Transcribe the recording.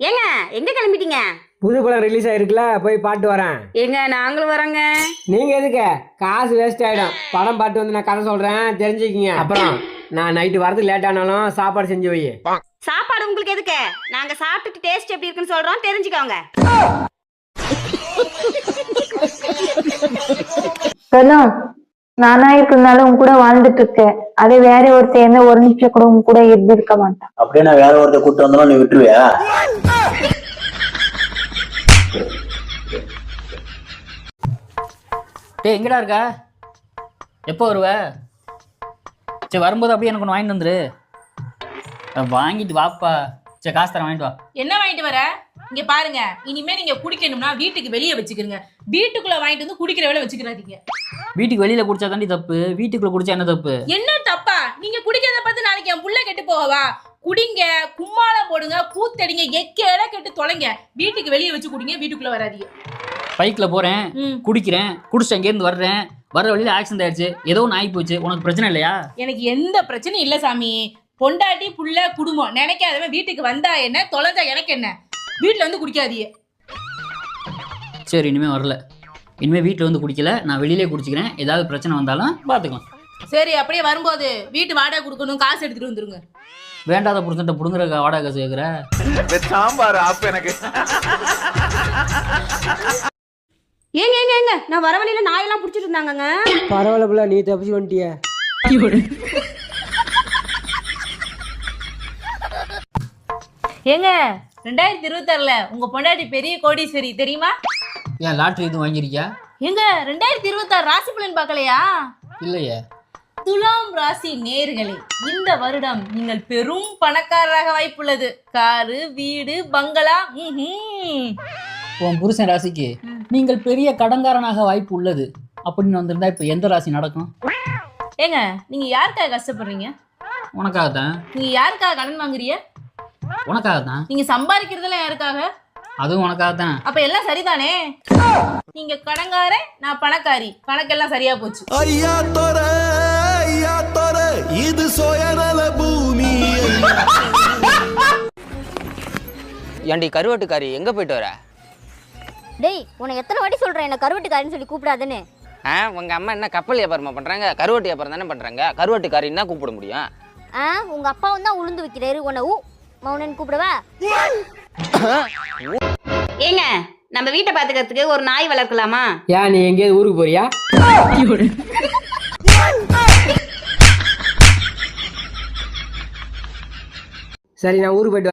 ஏங்க எங்க கிளம்பிட்டீங்க? புது படம் ரிலீஸ் ஆயிருக்குல, போய் பாட்டு வரேன். ஏங்க நாங்களும் வரோங்க. நீங்க எதுக்கு? காசு வேஸ்ட் ஆயிடும். படம் பாட்டு வந்து நான் கதை சொல்றேன், தெரிஞ்சுக்கிங்க. அப்புறம் நான் நைட்டு வரதுக்கு லேட் ஆனாலும் சாப்பாடு செஞ்சு வை. சாப்பாடு உங்களுக்கு எதுக்கு? நாங்க சாப்பிட்டுட்டு டேஸ்ட் எப்படி இருக்குன்னு சொல்றோம், தெரிஞ்சுக்கோங்க. நானா இருந்தாலும் உன் கூட வாழ்ந்துட்டு இருக்கேன். அதே வேற ஒருத்தர் என்ன ஒரு நிமிஷம் கூட உன் கூட இருந்து இருக்க மாட்டான். அப்படியே நான் வேற ஒருத்தர் கூட்டு வந்தாலும் நீ விட்டுருவியா? டேய் எங்கடா இருக்க? எப்போ வருவ? சரி வரும்போது அப்படியே எனக்கு ஒன்று வாங்கிட்டு வந்துரு. வாங்கிட்டு வாப்பா. சரி காசு தரேன், வாங்கிட்டு வா. என்ன வாங்கிட்டு வர? இங்க பாருங்க, இனிமே நீங்க குடிக்கணும்னா வீட்டுக்கு வெளியே வச்சுக்கிறீங்க. வீட்டுக்குள்ள வாங்கிட்டு வந்து குடிக்கிற வேலை வச்சுக்கிறாதீங்க. வீட்டுக்கு வெளியில குடிச்சா தாண்டி தப்பு, வீட்டுக்குள்ள குடிச்சா என்ன தப்பு? என்ன தப்பா? நீங்க குடிக்கிறத பார்த்து நாளைக்கு என் புள்ள கெட்டு போகவா? குடிங்க, கும்மாளம் போடுங்க, கூத்தடிங்க, எக்கேட கெட்டு தொலைங்க. வீட்டுக்கு வெளியே வச்சு குடிங்க, வீட்டுக்குள்ள வராதீங்க. பைக்ல போறேன், குடிக்கிறேன், குடிச்சு அங்கேருந்து வர்றேன், வர்ற வழியில ஆக்சிடென்ட் ஆயிடுச்சு, ஏதோ ஒன்று ஆகி போச்சு, உனக்கு பிரச்சனை இல்லையா? எனக்கு எந்த பிரச்சனையும் இல்ல சாமி. பொண்டாட்டி புள்ள குடும்பம் நினைக்காதவன் வீட்டுக்கு வந்தா என்ன, தொலைஞ்சா எனக்கு என்ன. வீட்டுல வந்து குடிக்காதீங்க. சரி இனிமே வரல. இனிமே வீட்டில் வந்து குடிக்கல, நான் வெளியிலே குடிச்சிக்கிறேன். ஏதாவது பிரச்சனை வந்தாலும் பார்த்துக்கலாம். சரி அப்படியே வரும்போது வீட்டு வாடகை கொடுக்கணும், காசு எடுத்துட்டு வந்துருங்க. வேண்டாத புருஷன்ட்ட புடுங்குற வாடகை காசு கேட்குற சாம்பார் ஆப் எனக்கு. ஏங்க ஏங்க ஏங்க நான் வர வழியில நாயெல்லாம் பிடிச்சிட்டு இருந்தாங்கங்க. பரவாயில்ல, நீ தப்பிச்சு வந்துட்டிய. ஏங்க 2026ல உங்க பொண்டாட்டி பெரிய கோடீஸ்வரி தெரியுமா? ஏன் லாட்ரி எதுவும் வாங்கியிருக்கியா? ஏங்க 2026 ராசி பலன் பார்க்கலையா? இல்லையே. துலாம் ராசி நேயர்களே, இந்த வருடம் நீங்கள் பெரும் பணக்காரராக வாய்ப்புள்ளது. காரு, வீடு, பங்களா. உன் புருஷன் ராசிக்கு நீங்கள் பெரிய கடன்காரனாக வாய்ப்பு உள்ளது அப்படின்னு வந்திருந்தா இப்போ எந்த ராசி நடக்கும்? ஏங்க நீங்க யாருக்காக கஷ்டப்படுறீங்க? உனக்காகத்தான். நீங்க யாருக்காக கடன் வாங்குறீங்க? உனக்காகத்தான். நீங்க சம்பாதிக்கிறதெல்லாம் யாருக்காக? அதுவும் உனக்காகத்தான். அப்ப எல்லாம் சரிதானே? நீங்க கடன்காரன், நான் பணக்காரி, கணக்கெல்லாம் சரியா போச்சு. ஐயா தோர இது சுயநல பூமி. ஏண்டி கருவாட்டுக்காரி எங்க போயிட்டு வர? டேய் உனக்கு எத்தனை வாட்டி சொல்றேன் என்ன கருவாட்டுக்காரின்னு சொல்லி கூப்பிடாதுன்னு? உங்க அம்மா என்ன கப்பல் வியாபாரமா பண்றாங்க? கருவாட்டு வியாபாரம் தானே பண்றாங்க. கருவாட்டுக்காரின்னு தான் கூப்பிட முடியும். உங்க அப்பாவும் தான் உளுந்து வைக்கிறாரு, உன்னை மௌனன் கூப்பிடவா? ஏங்க நம்ம வீட்டை பாத்துக்கிறதுக்கு ஒரு நாய் வளர்க்கலாமா? ஏன் நீ எங்கேயாவது ஊருக்கு போறியா? சரி நான் ஊருக்கு போயிட்டு